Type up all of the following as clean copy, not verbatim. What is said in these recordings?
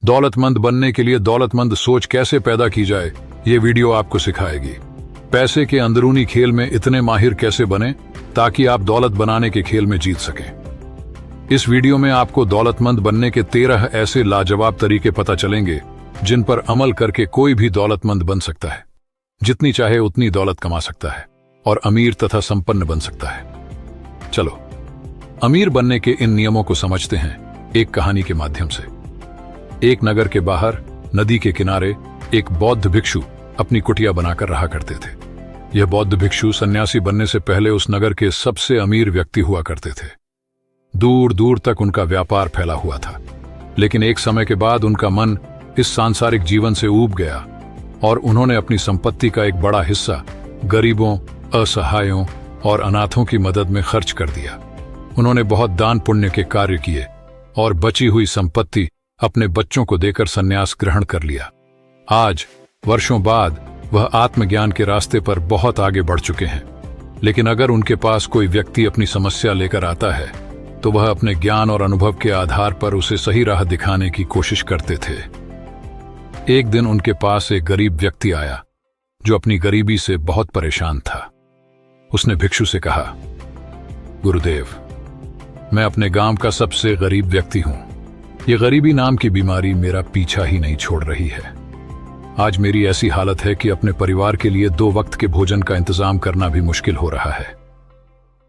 दौलतमंद बनने के लिए दौलतमंद सोच कैसे पैदा की जाए, ये वीडियो आपको सिखाएगी। पैसे के अंदरूनी खेल में इतने माहिर कैसे बने ताकि आप दौलत बनाने के खेल में जीत सकें। इस वीडियो में आपको दौलतमंद बनने के 13 ऐसे लाजवाब तरीके पता चलेंगे जिन पर अमल करके कोई भी दौलतमंद बन सकता है, जितनी चाहे उतनी दौलत कमा सकता है और अमीर तथा संपन्न बन सकता है। चलो अमीर बनने के इन नियमों को समझते हैं एक कहानी के माध्यम से। एक नगर के बाहर नदी के किनारे एक बौद्ध भिक्षु अपनी कुटिया बनाकर रहा करते थे। यह बौद्ध भिक्षु सन्यासी बनने से पहले उस नगर के सबसे अमीर व्यक्ति हुआ करते थे। दूर दूर तक उनका व्यापार फैला हुआ था, लेकिन एक समय के बाद उनका मन इस सांसारिक जीवन से ऊब गया और उन्होंने अपनी संपत्ति का एक बड़ा हिस्सा गरीबों, असहायों और अनाथों की मदद में खर्च कर दिया। उन्होंने बहुत दान पुण्य के कार्य किए और बची हुई संपत्ति अपने बच्चों को देकर संन्यास ग्रहण कर लिया। आज वर्षों बाद वह आत्मज्ञान के रास्ते पर बहुत आगे बढ़ चुके हैं, लेकिन अगर उनके पास कोई व्यक्ति अपनी समस्या लेकर आता है तो वह अपने ज्ञान और अनुभव के आधार पर उसे सही राह दिखाने की कोशिश करते थे। एक दिन उनके पास एक गरीब व्यक्ति आया जो अपनी गरीबी से बहुत परेशान था। उसने भिक्षु से कहा, गुरुदेव, मैं अपने गांव का सबसे गरीब व्यक्ति हूं। ये गरीबी नाम की बीमारी मेरा पीछा ही नहीं छोड़ रही है। आज मेरी ऐसी हालत है कि अपने परिवार के लिए 2 वक्त के भोजन का इंतजाम करना भी मुश्किल हो रहा है।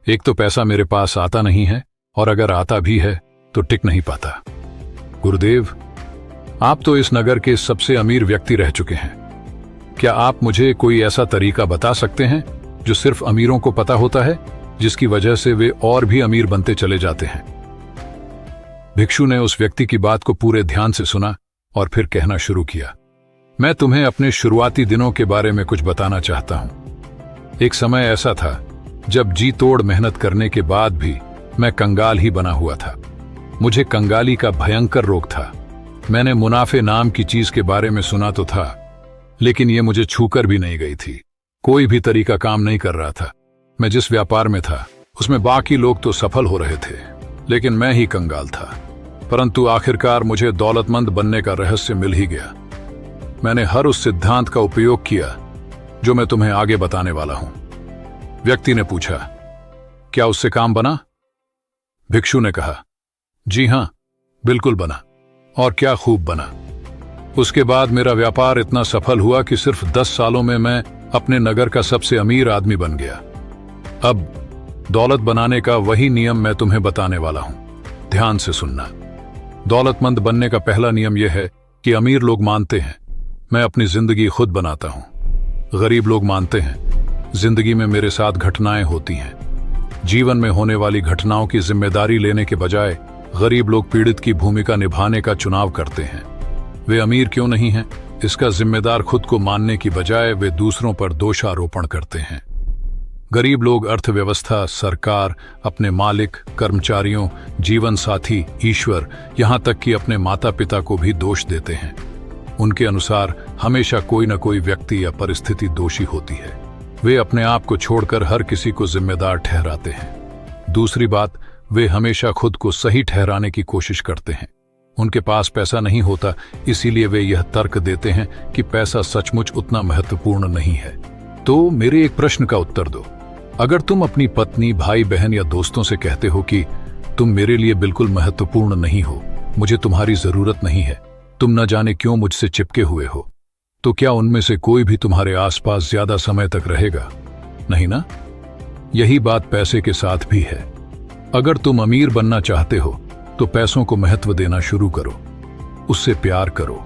एक तो पैसा मेरे पास आता नहीं है और अगर आता भी है तो टिक नहीं पाता। गुरुदेव, आप तो इस नगर के सबसे अमीर व्यक्ति रह चुके हैं। क्या आप मुझे कोई ऐसा तरीका बता सकते हैं जो सिर्फ अमीरों को पता होता है, जिसकी वजह से वे और भी अमीर बनते चले जाते हैं? भिक्षु ने उस व्यक्ति की बात को पूरे ध्यान से सुना और फिर कहना शुरू किया, मैं तुम्हें अपने शुरुआती दिनों के बारे में कुछ बताना चाहता हूं। एक समय ऐसा था जब जी तोड़ मेहनत करने के बाद भी मैं कंगाल ही बना हुआ था। मुझे कंगाली का भयंकर रोग था। मैंने मुनाफे नाम की चीज के बारे में सुना तो था, लेकिन यह मुझे छूकर भी नहीं गई थी। कोई भी तरीका काम नहीं कर रहा था। मैं जिस व्यापार में था उसमें बाकी लोग तो सफल हो रहे थे, लेकिन मैं ही कंगाल था। परंतु आखिरकार मुझे दौलतमंद बनने का रहस्य मिल ही गया। मैंने हर उस सिद्धांत का उपयोग किया जो मैं तुम्हें आगे बताने वाला हूं। व्यक्ति ने पूछा, क्या उससे काम बना? भिक्षु ने कहा, जी हां, बिल्कुल बना, और क्या खूब बना। उसके बाद मेरा व्यापार इतना सफल हुआ कि सिर्फ 10 सालों में मैं अपने नगर का सबसे अमीर आदमी बन गया। अब दौलत बनाने का वही नियम मैं तुम्हें बताने वाला हूं। ध्यान से सुनना। दौलतमंद बनने का पहला नियम यह है कि अमीर लोग मानते हैं मैं अपनी जिंदगी खुद बनाता हूं। गरीब लोग मानते हैं जिंदगी में मेरे साथ घटनाएं होती हैं। जीवन में होने वाली घटनाओं की जिम्मेदारी लेने के बजाय गरीब लोग पीड़ित की भूमिका निभाने का चुनाव करते हैं। वे अमीर क्यों नहीं हैं, इसका जिम्मेदार खुद को मानने की बजाय वे दूसरों पर दोषारोपण करते हैं। गरीब लोग अर्थव्यवस्था, सरकार, अपने मालिक, कर्मचारियों, जीवन साथी, ईश्वर, यहां तक कि अपने माता पिता को भी दोष देते हैं। उनके अनुसार हमेशा कोई न कोई व्यक्ति या परिस्थिति दोषी होती है। वे अपने आप को छोड़कर हर किसी को जिम्मेदार ठहराते हैं। दूसरी बात, वे हमेशा खुद को सही ठहराने की कोशिश करते हैं। उनके पास पैसा नहीं होता, इसीलिए वे यह तर्क देते हैं कि पैसा सचमुच उतना महत्वपूर्ण नहीं है। तो मेरे एक प्रश्न का उत्तर दो। अगर तुम अपनी पत्नी, भाई बहन या दोस्तों से कहते हो कि तुम मेरे लिए बिल्कुल महत्वपूर्ण नहीं हो, मुझे तुम्हारी जरूरत नहीं है, तुम न जाने क्यों मुझसे चिपके हुए हो, तो क्या उनमें से कोई भी तुम्हारे आसपास ज्यादा समय तक रहेगा? नहीं ना? यही बात पैसे के साथ भी है। अगर तुम अमीर बनना चाहते हो तो पैसों को महत्व देना शुरू करो, उससे प्यार करो,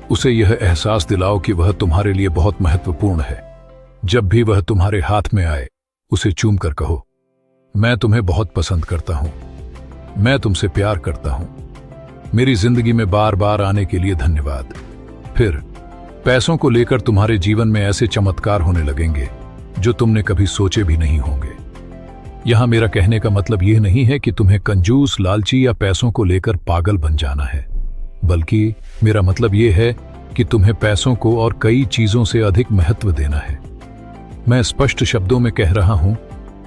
उसे यह एहसास दिलाओ कि वह तुम्हारे लिए बहुत महत्वपूर्ण है। जब भी वह तुम्हारे हाथ में आए उसे चूम कर कहो, मैं तुम्हें बहुत पसंद करता हूं, मैं तुमसे प्यार करता हूं, मेरी जिंदगी में बार बार आने के लिए धन्यवाद। फिर पैसों को लेकर तुम्हारे जीवन में ऐसे चमत्कार होने लगेंगे जो तुमने कभी सोचे भी नहीं होंगे। यहां मेरा कहने का मतलब यह नहीं है कि तुम्हें कंजूस, लालची या पैसों को लेकर पागल बन जाना है, बल्कि मेरा मतलब यह है कि तुम्हें पैसों को और कई चीजों से अधिक महत्व देना है। मैं स्पष्ट शब्दों में कह रहा हूं,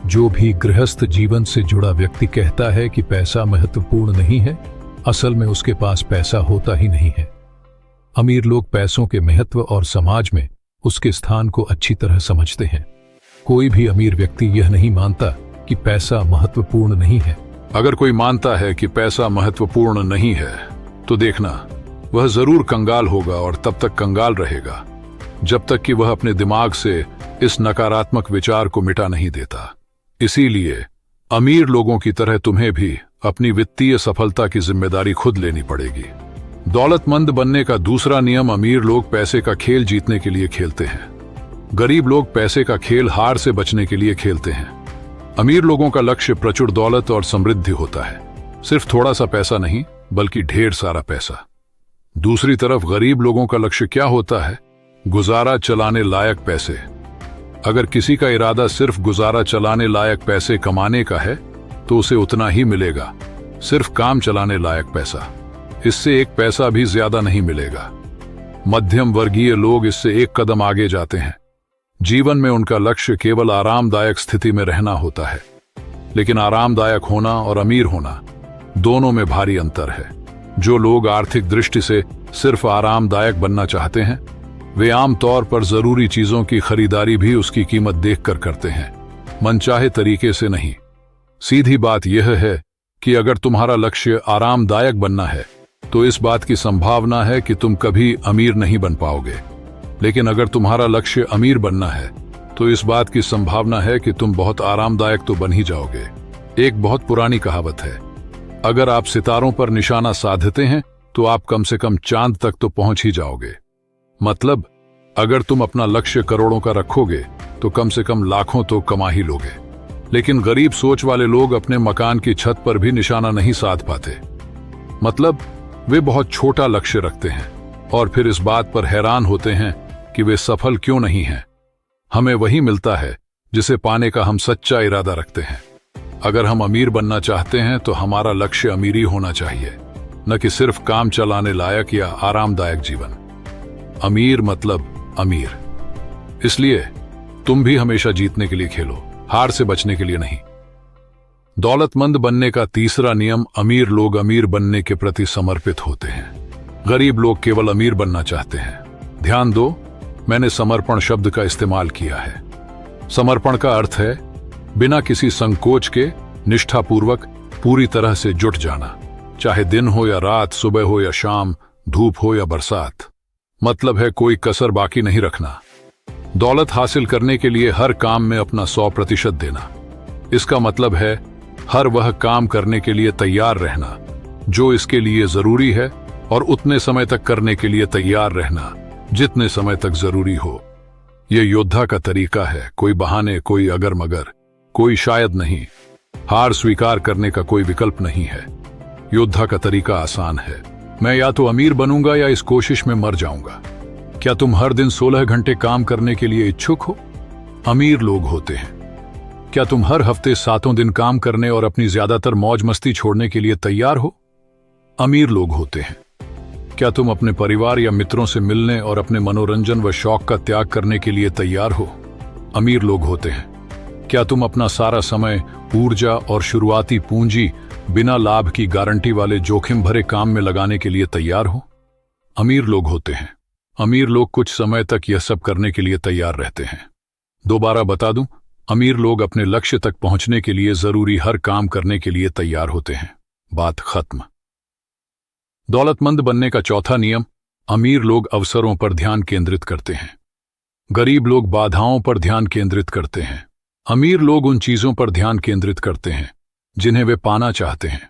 जो भी गृहस्थ जीवन से जुड़ा व्यक्ति कहता है कि पैसा महत्वपूर्ण नहीं है, असल में उसके पास पैसा होता ही नहीं है। अमीर लोग पैसों के महत्व और समाज में उसके स्थान को अच्छी तरह समझते हैं। कोई भी अमीर व्यक्ति यह नहीं मानता कि पैसा महत्वपूर्ण नहीं है। अगर कोई मानता है कि पैसा महत्वपूर्ण नहीं है तो देखना, वह जरूर कंगाल होगा और तब तक कंगाल रहेगा जब तक कि वह अपने दिमाग से इस नकारात्मक विचार को मिटा नहीं देता। इसीलिए अमीर लोगों की तरह तुम्हें भी अपनी वित्तीय सफलता की जिम्मेदारी खुद लेनी पड़ेगी। दौलतमंद बनने का दूसरा नियम, अमीर लोग पैसे का खेल जीतने के लिए खेलते हैं। गरीब लोग पैसे का खेल हार से बचने के लिए खेलते हैं। अमीर लोगों का लक्ष्य प्रचुर दौलत और समृद्धि होता है, सिर्फ थोड़ा सा पैसा नहीं बल्कि ढेर सारा पैसा। दूसरी तरफ गरीब लोगों का लक्ष्य क्या होता है? गुजारा चलाने लायक पैसे। अगर किसी का इरादा सिर्फ गुजारा चलाने लायक पैसे कमाने का है तो उसे उतना ही मिलेगा, सिर्फ काम चलाने लायक पैसा। इससे एक पैसा भी ज्यादा नहीं मिलेगा। मध्यम वर्गीय लोग इससे एक कदम आगे जाते हैं। जीवन में उनका लक्ष्य केवल आरामदायक स्थिति में रहना होता है। लेकिन आरामदायक होना और अमीर होना दोनों में भारी अंतर है। जो लोग आर्थिक दृष्टि से सिर्फ आरामदायक बनना चाहते हैं वे आमतौर पर जरूरी चीजों की खरीदारी भी उसकी कीमत देखकर करते हैं, मनचाहे तरीके से नहीं। सीधी बात यह है कि अगर तुम्हारा लक्ष्य आरामदायक बनना है तो इस बात की संभावना है कि तुम कभी अमीर नहीं बन पाओगे। लेकिन अगर तुम्हारा लक्ष्य अमीर बनना है तो इस बात की संभावना है कि तुम बहुत आरामदायक तो बन ही जाओगे। एक बहुत पुरानी कहावत है, अगर आप सितारों पर निशाना साधते हैं तो आप कम से कम चांद तक तो पहुंच ही जाओगे। मतलब अगर तुम अपना लक्ष्य करोड़ों का रखोगे तो कम से कम लाखों तो कमा ही लोगे। लेकिन गरीब सोच वाले लोग अपने मकान की छत पर भी निशाना नहीं साध पाते। मतलब वे बहुत छोटा लक्ष्य रखते हैं और फिर इस बात पर हैरान होते हैं कि वे सफल क्यों नहीं हैं। हमें वही मिलता है जिसे पाने का हम सच्चा इरादा रखते हैं। अगर हम अमीर बनना चाहते हैं तो हमारा लक्ष्य अमीरी होना चाहिए, न कि सिर्फ काम चलाने लायक या आरामदायक जीवन। अमीर मतलब अमीर। इसलिए तुम भी हमेशा जीतने के लिए खेलो, हार से बचने के लिए नहीं। दौलतमंद बनने का तीसरा नियम, अमीर लोग अमीर बनने के प्रति समर्पित होते हैं। गरीब लोग केवल अमीर बनना चाहते हैं। ध्यान दो, मैंने समर्पण शब्द का इस्तेमाल किया है। समर्पण का अर्थ है बिना किसी संकोच के निष्ठापूर्वक पूरी तरह से जुट जाना, चाहे दिन हो या रात, सुबह हो या शाम, धूप हो या बरसात। मतलब है कोई कसर बाकी नहीं रखना। दौलत हासिल करने के लिए हर काम में अपना 100% देना। इसका मतलब है हर वह काम करने के लिए तैयार रहना जो इसके लिए जरूरी है और उतने समय तक करने के लिए तैयार रहना जितने समय तक जरूरी हो। यह योद्धा का तरीका है, कोई बहाने, कोई अगर मगर, कोई शायद नहीं। हार स्वीकार करने का कोई विकल्प नहीं है। योद्धा का तरीका आसान है, मैं या तो अमीर बनूंगा या इस कोशिश में मर जाऊंगा। क्या तुम हर दिन 16 घंटे काम करने के लिए इच्छुक हो? अमीर लोग होते हैं। क्या तुम हर हफ्ते 7 दिन काम करने और अपनी ज्यादातर मौज मस्ती छोड़ने के लिए तैयार हो? अमीर लोग होते हैं। क्या तुम अपने परिवार या मित्रों से मिलने और अपने मनोरंजन व शौक का त्याग करने के लिए तैयार हो? अमीर लोग होते हैं। क्या तुम अपना सारा समय, ऊर्जा और शुरुआती पूंजी बिना लाभ की गारंटी वाले जोखिम भरे काम में लगाने के लिए तैयार हो? अमीर लोग होते हैं। अमीर लोग कुछ समय तक यह सब करने के लिए तैयार रहते हैं। दोबारा बता दूं, अमीर लोग अपने लक्ष्य तक पहुंचने के लिए जरूरी हर काम करने के लिए तैयार होते हैं। बात खत्म। दौलतमंद बनने का चौथा नियम, अमीर लोग अवसरों पर ध्यान केंद्रित करते हैं। गरीब लोग बाधाओं पर ध्यान केंद्रित करते हैं। अमीर लोग उन चीजों पर ध्यान केंद्रित करते हैं जिन्हें वे पाना चाहते हैं,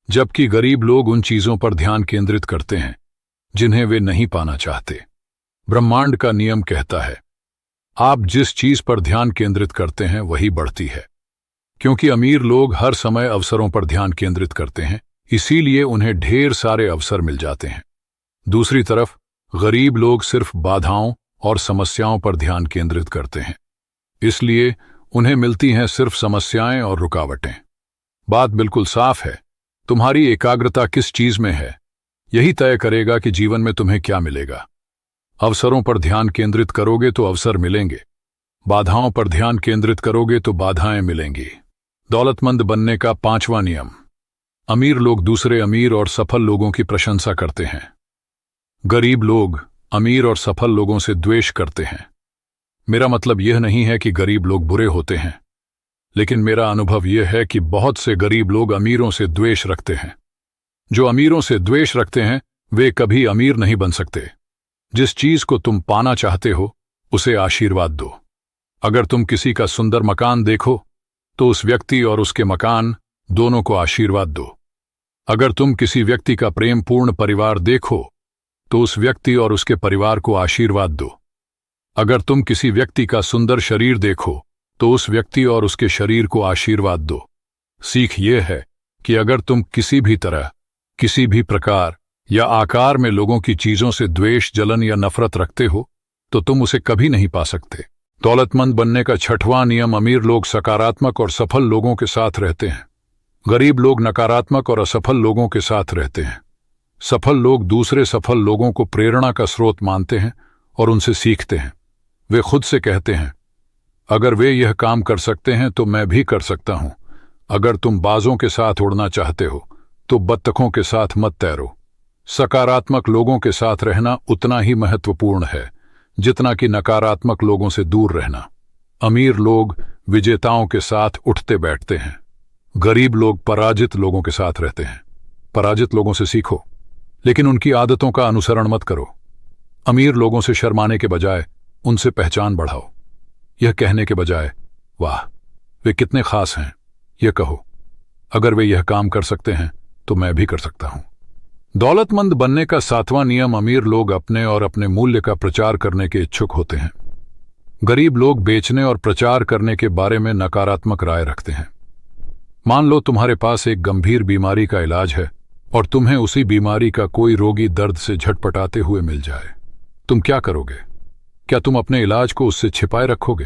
जबकि गरीब लोग उन चीजों पर ध्यान केंद्रित करते हैं जिन्हें वे नहीं पाना चाहते। ब्रह्मांड का नियम कहता है, आप जिस चीज पर ध्यान केंद्रित करते हैं वही बढ़ती है। क्योंकि अमीर लोग हर समय अवसरों पर ध्यान केंद्रित करते हैं, इसीलिए उन्हें ढेर सारे अवसर मिल जाते हैं। दूसरी तरफ गरीब लोग सिर्फ बाधाओं और समस्याओं पर ध्यान केंद्रित करते हैं, इसलिए उन्हें मिलती हैं सिर्फ समस्याएं और रुकावटें। बात बिल्कुल साफ है, तुम्हारी एकाग्रता किस चीज में है यही तय करेगा कि जीवन में तुम्हें क्या मिलेगा। अवसरों पर ध्यान केंद्रित करोगे तो अवसर मिलेंगे, बाधाओं पर ध्यान केंद्रित करोगे तो बाधाएं मिलेंगी। दौलतमंद बनने का पांचवा नियम, अमीर लोग दूसरे अमीर और सफल लोगों की प्रशंसा करते हैं। गरीब लोग अमीर और सफल लोगों से द्वेष करते हैं। मेरा मतलब यह नहीं है कि गरीब लोग बुरे होते हैं, लेकिन मेरा अनुभव यह है कि बहुत से गरीब लोग अमीरों से द्वेष रखते हैं। जो अमीरों से द्वेष रखते हैं वे कभी अमीर नहीं बन सकते। जिस चीज को तुम पाना चाहते हो उसे आशीर्वाद दो। अगर तुम किसी का सुंदर मकान देखो तो उस व्यक्ति और उसके मकान दोनों को आशीर्वाद दो। अगर तुम किसी व्यक्ति का प्रेमपूर्ण परिवार देखो तो उस व्यक्ति और उसके परिवार को आशीर्वाद दो। अगर तुम किसी व्यक्ति का सुंदर शरीर देखो तो उस व्यक्ति और उसके शरीर को आशीर्वाद दो। सीख यह है कि अगर तुम किसी भी तरह, किसी भी प्रकार या आकार में लोगों की चीजों से द्वेष, जलन या नफरत रखते हो तो तुम उसे कभी नहीं पा सकते। दौलतमंद बनने का छठवां नियम: अमीर लोग सकारात्मक और सफल लोगों के साथ रहते हैं। गरीब लोग नकारात्मक और असफल लोगों के साथ रहते हैं। सफल लोग दूसरे सफल लोगों को प्रेरणा का स्रोत मानते हैं और उनसे सीखते हैं। वे खुद से कहते हैं, अगर वे यह काम कर सकते हैं तो मैं भी कर सकता हूं। अगर तुम बाजों के साथ उड़ना चाहते हो तो बत्तखों के साथ मत तैरो। सकारात्मक लोगों के साथ रहना उतना ही महत्वपूर्ण है जितना कि नकारात्मक लोगों से दूर रहना। अमीर लोग विजेताओं के साथ उठते बैठते हैं। गरीब लोग पराजित लोगों के साथ रहते हैं। पराजित लोगों से सीखो, लेकिन उनकी आदतों का अनुसरण मत करो। अमीर लोगों से शर्माने के बजाय उनसे पहचान बढ़ाओ। यह कहने के बजाय वाह वे कितने खास हैं, यह कहो, अगर वे यह काम कर सकते हैं तो मैं भी कर सकता हूं। दौलतमंद बनने का सातवां नियम: अमीर लोग अपने और अपने मूल्य का प्रचार करने के इच्छुक होते हैं। गरीब लोग बेचने और प्रचार करने के बारे में नकारात्मक राय रखते हैं। मान लो तुम्हारे पास एक गंभीर बीमारी का इलाज है और तुम्हें उसी बीमारी का कोई रोगी दर्द से झटपटाते हुए मिल जाए। तुम क्या करोगे? क्या तुम अपने इलाज को उससे छिपाए रखोगे?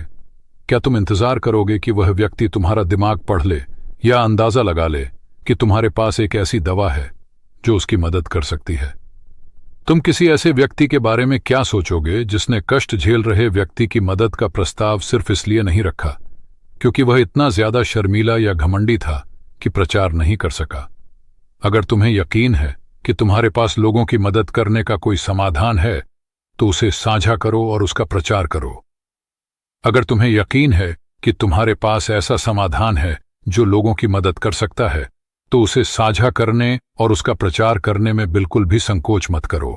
क्या तुम इंतजार करोगे कि वह व्यक्ति तुम्हारा दिमाग पढ़ ले या अंदाजा लगा ले कि तुम्हारे पास एक ऐसी दवा है जो उसकी मदद कर सकती है? तुम किसी ऐसे व्यक्ति के बारे में क्या सोचोगे जिसने कष्ट झेल रहे व्यक्ति की मदद का प्रस्ताव सिर्फ इसलिए नहीं रखा क्योंकि वह इतना ज्यादा शर्मीला या घमंडी था कि प्रचार नहीं कर सका? अगर तुम्हें यकीन है कि तुम्हारे पास लोगों की मदद करने का कोई समाधान है तो उसे साझा करो और उसका प्रचार करो। अगर तुम्हें यकीन है कि तुम्हारे पास ऐसा समाधान है जो लोगों की मदद कर सकता है तो उसे साझा करने और उसका प्रचार करने में बिल्कुल भी संकोच मत करो।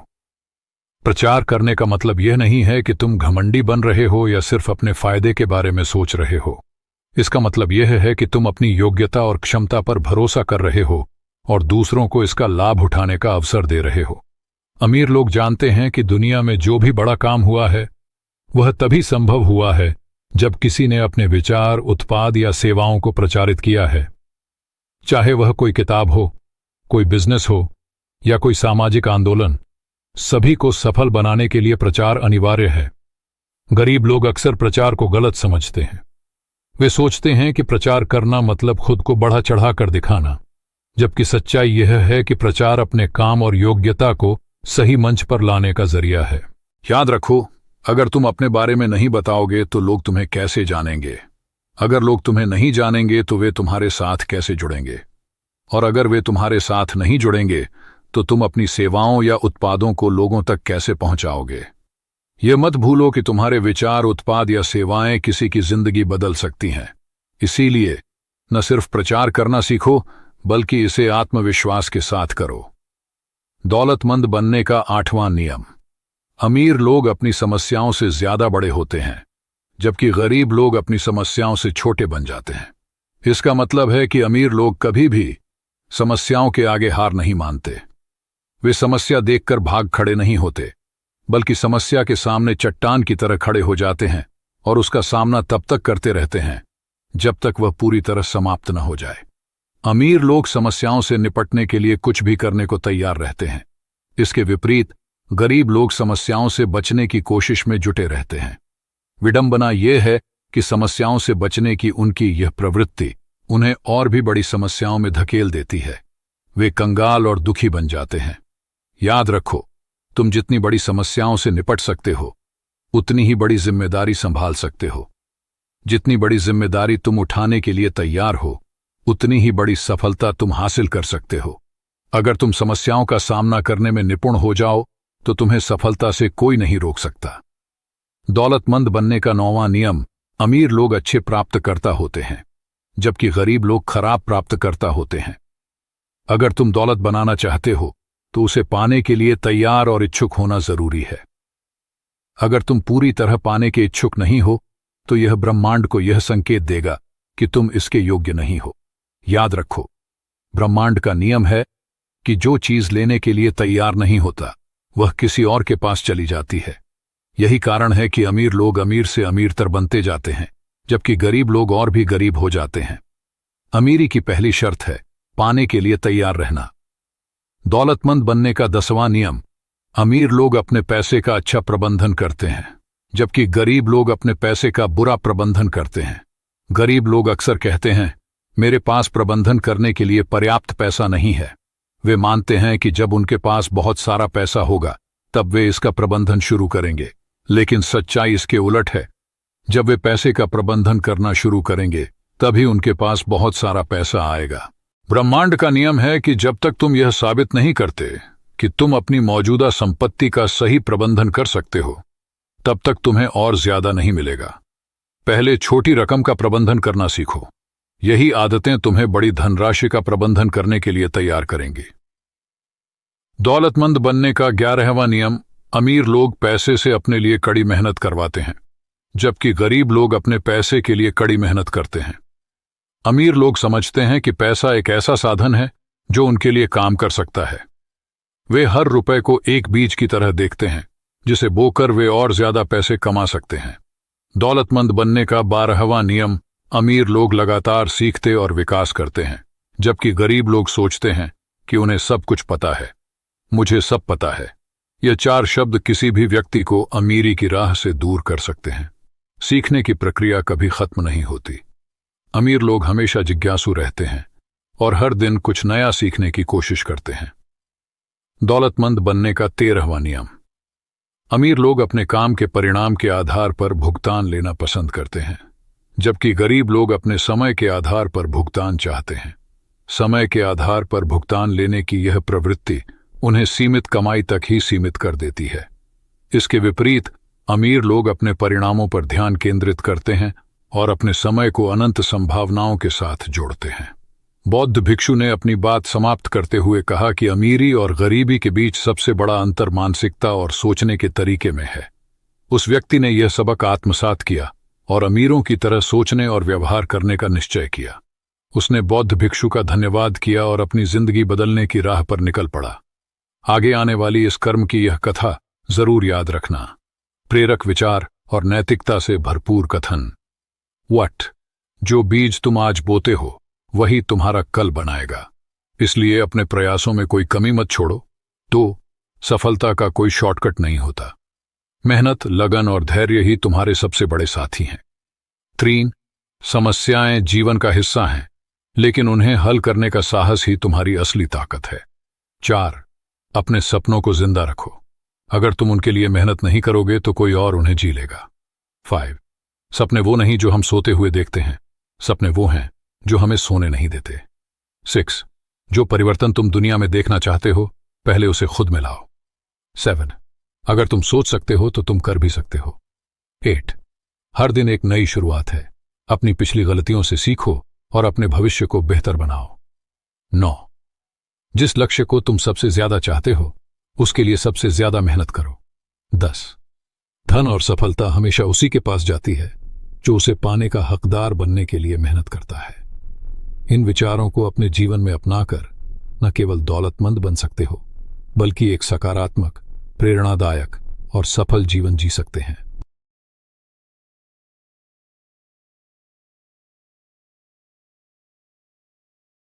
प्रचार करने का मतलब यह नहीं है कि तुम घमंडी बन रहे हो या सिर्फ अपने फायदे के बारे में सोच रहे हो। इसका मतलब यह है कि तुम अपनी योग्यता और क्षमता पर भरोसा कर रहे हो और दूसरों को इसका लाभ उठाने का अवसर दे रहे हो। अमीर लोग जानते हैं कि दुनिया में जो भी बड़ा काम हुआ है वह तभी संभव हुआ है जब किसी ने अपने विचार, उत्पाद या सेवाओं को प्रचारित किया है। चाहे वह कोई किताब हो, कोई बिजनेस हो या कोई सामाजिक आंदोलन, सभी को सफल बनाने के लिए प्रचार अनिवार्य है। गरीब लोग अक्सर प्रचार को गलत समझते हैं। वे सोचते हैं कि प्रचार करना मतलब खुद को बढ़ा चढ़ा कर दिखाना, जबकि सच्चाई यह है कि प्रचार अपने काम और योग्यता को सही मंच पर लाने का जरिया है। याद रखो, अगर तुम अपने बारे में नहीं बताओगे तो लोग तुम्हें कैसे जानेंगे? अगर लोग तुम्हें नहीं जानेंगे तो वे तुम्हारे साथ कैसे जुड़ेंगे? और अगर वे तुम्हारे साथ नहीं जुड़ेंगे तो तुम अपनी सेवाओं या उत्पादों को लोगों तक कैसे पहुंचाओगे? यह मत भूलो कि तुम्हारे विचार, उत्पाद या सेवाएं किसी की जिंदगी बदल सकती हैं। इसीलिए न सिर्फ प्रचार करना सीखो बल्कि इसे आत्मविश्वास के साथ करो। दौलतमंद बनने का आठवां नियम: अमीर लोग अपनी समस्याओं से ज्यादा बड़े होते हैं जबकि गरीब लोग अपनी समस्याओं से छोटे बन जाते हैं। इसका मतलब है कि अमीर लोग कभी भी समस्याओं के आगे हार नहीं मानते। वे समस्या देखकर भाग खड़े नहीं होते बल्कि समस्या के सामने चट्टान की तरह खड़े हो जाते हैं और उसका सामना तब तक करते रहते हैं जब तक वह पूरी तरह समाप्त न हो जाए। अमीर लोग समस्याओं से निपटने के लिए कुछ भी करने को तैयार रहते हैं। इसके विपरीत गरीब लोग समस्याओं से बचने की कोशिश में जुटे रहते हैं। विडंबना यह है कि समस्याओं से बचने की उनकी यह प्रवृत्ति उन्हें और भी बड़ी समस्याओं में धकेल देती है। वे कंगाल और दुखी बन जाते हैं। याद रखो, तुम जितनी बड़ी समस्याओं से निपट सकते हो उतनी ही बड़ी जिम्मेदारी संभाल सकते हो। जितनी बड़ी जिम्मेदारी तुम उठाने के लिए तैयार हो उतनी ही बड़ी सफलता तुम हासिल कर सकते हो। अगर तुम समस्याओं का सामना करने में निपुण हो जाओ तो तुम्हें सफलता से कोई नहीं रोक सकता। दौलतमंद बनने का 9वां नियम, अमीर लोग अच्छे प्राप्तकर्ता होते हैं जबकि गरीब लोग खराब प्राप्तकर्ता होते हैं। अगर तुम दौलत बनाना चाहते हो तो उसे पाने के लिए तैयार और इच्छुक होना जरूरी है। अगर तुम पूरी तरह पाने के इच्छुक नहीं हो तो यह ब्रह्मांड को यह संकेत देगा कि तुम इसके योग्य नहीं हो। याद रखो, ब्रह्मांड का नियम है कि जो चीज लेने के लिए तैयार नहीं होता वह किसी और के पास चली जाती है। यही कारण है कि अमीर लोग अमीर से अमीरतर बनते जाते हैं जबकि गरीब लोग और भी गरीब हो जाते हैं। अमीरी की पहली शर्त है पाने के लिए तैयार रहना। दौलतमंद बनने का 10वां नियम, अमीर लोग अपने पैसे का अच्छा प्रबंधन करते हैं जबकि गरीब लोग अपने पैसे का बुरा प्रबंधन करते हैं। गरीब लोग अक्सर कहते हैं, मेरे पास प्रबंधन करने के लिए पर्याप्त पैसा नहीं है। वे मानते हैं कि जब उनके पास बहुत सारा पैसा होगा तब वे इसका प्रबंधन शुरू करेंगे, लेकिन सच्चाई इसके उलट है। जब वे पैसे का प्रबंधन करना शुरू करेंगे तभी उनके पास बहुत सारा पैसा आएगा। ब्रह्मांड का नियम है कि जब तक तुम यह साबित नहीं करते कि तुम अपनी मौजूदा संपत्ति का सही प्रबंधन कर सकते हो तब तक तुम्हें और ज्यादा नहीं मिलेगा। पहले छोटी रकम का प्रबंधन करना सीखो। यही आदतें तुम्हें बड़ी धनराशि का प्रबंधन करने के लिए तैयार करेंगी। दौलतमंद बनने का 11वां नियम, अमीर लोग पैसे से अपने लिए कड़ी मेहनत करवाते हैं जबकि गरीब लोग अपने पैसे के लिए कड़ी मेहनत करते हैं। अमीर लोग समझते हैं कि पैसा एक ऐसा साधन है जो उनके लिए काम कर सकता है। वे हर रुपए को एक बीज की तरह देखते हैं जिसे बोकर वे और ज्यादा पैसे कमा सकते हैं। दौलतमंद बनने का 12वां नियम, अमीर लोग लगातार सीखते और विकास करते हैं जबकि गरीब लोग सोचते हैं कि उन्हें सब कुछ पता है। मुझे सब पता है। ये 4 शब्द किसी भी व्यक्ति को अमीरी की राह से दूर कर सकते हैं। सीखने की प्रक्रिया कभी खत्म नहीं होती। अमीर लोग हमेशा जिज्ञासु रहते हैं और हर दिन कुछ नया सीखने की कोशिश करते हैं। दौलतमंद बनने का 13वां नियम, अमीर लोग अपने काम के परिणाम के आधार पर भुगतान लेना पसंद करते हैं जबकि गरीब लोग अपने समय के आधार पर भुगतान चाहते हैं। समय के आधार पर भुगतान लेने की यह प्रवृत्ति उन्हें सीमित कमाई तक ही सीमित कर देती है। इसके विपरीत अमीर लोग अपने परिणामों पर ध्यान केंद्रित करते हैं और अपने समय को अनंत संभावनाओं के साथ जोड़ते हैं। बौद्ध भिक्षु ने अपनी बात समाप्त करते हुए कहा कि अमीरी और गरीबी के बीच सबसे बड़ा अंतर मानसिकता और सोचने के तरीके में है। उस व्यक्ति ने यह सबक आत्मसात किया और अमीरों की तरह सोचने और व्यवहार करने का निश्चय किया। उसने बौद्ध भिक्षु का धन्यवाद किया और अपनी जिंदगी बदलने की राह पर निकल पड़ा। आगे आने वाली इस कर्म की यह कथा जरूर याद रखना। प्रेरक विचार और नैतिकता से भरपूर कथन। वट, जो बीज तुम आज बोते हो वही तुम्हारा कल बनाएगा। इसलिए अपने प्रयासों में कोई कमी मत छोड़ो। तो सफलता का कोई शॉर्टकट नहीं होता। मेहनत, लगन और धैर्य ही तुम्हारे सबसे बड़े साथी हैं। 3, समस्याएं जीवन का हिस्सा हैं, लेकिन उन्हें हल करने का साहस ही तुम्हारी असली ताकत है। 4, अपने सपनों को जिंदा रखो। अगर तुम उनके लिए मेहनत नहीं करोगे तो कोई और उन्हें जी लेगा। 5, सपने वो नहीं जो हम सोते हुए देखते हैं, सपने वो हैं जो हमें सोने नहीं देते। 6, जो परिवर्तन तुम दुनिया में देखना चाहते हो पहले उसे खुद में लाओ। 7, अगर तुम सोच सकते हो तो तुम कर भी सकते हो। 8, हर दिन एक नई शुरुआत है। अपनी पिछली गलतियों से सीखो और अपने भविष्य को बेहतर बनाओ। 9, जिस लक्ष्य को तुम सबसे ज्यादा चाहते हो उसके लिए सबसे ज्यादा मेहनत करो। 10, धन और सफलता हमेशा उसी के पास जाती है जो उसे पाने का हकदार बनने के लिए मेहनत करता है। इन विचारों को अपने जीवन में अपनाकर न केवल दौलतमंद बन सकते हो बल्कि एक सकारात्मक, प्रेरणादायक और सफल जीवन जी सकते हैं।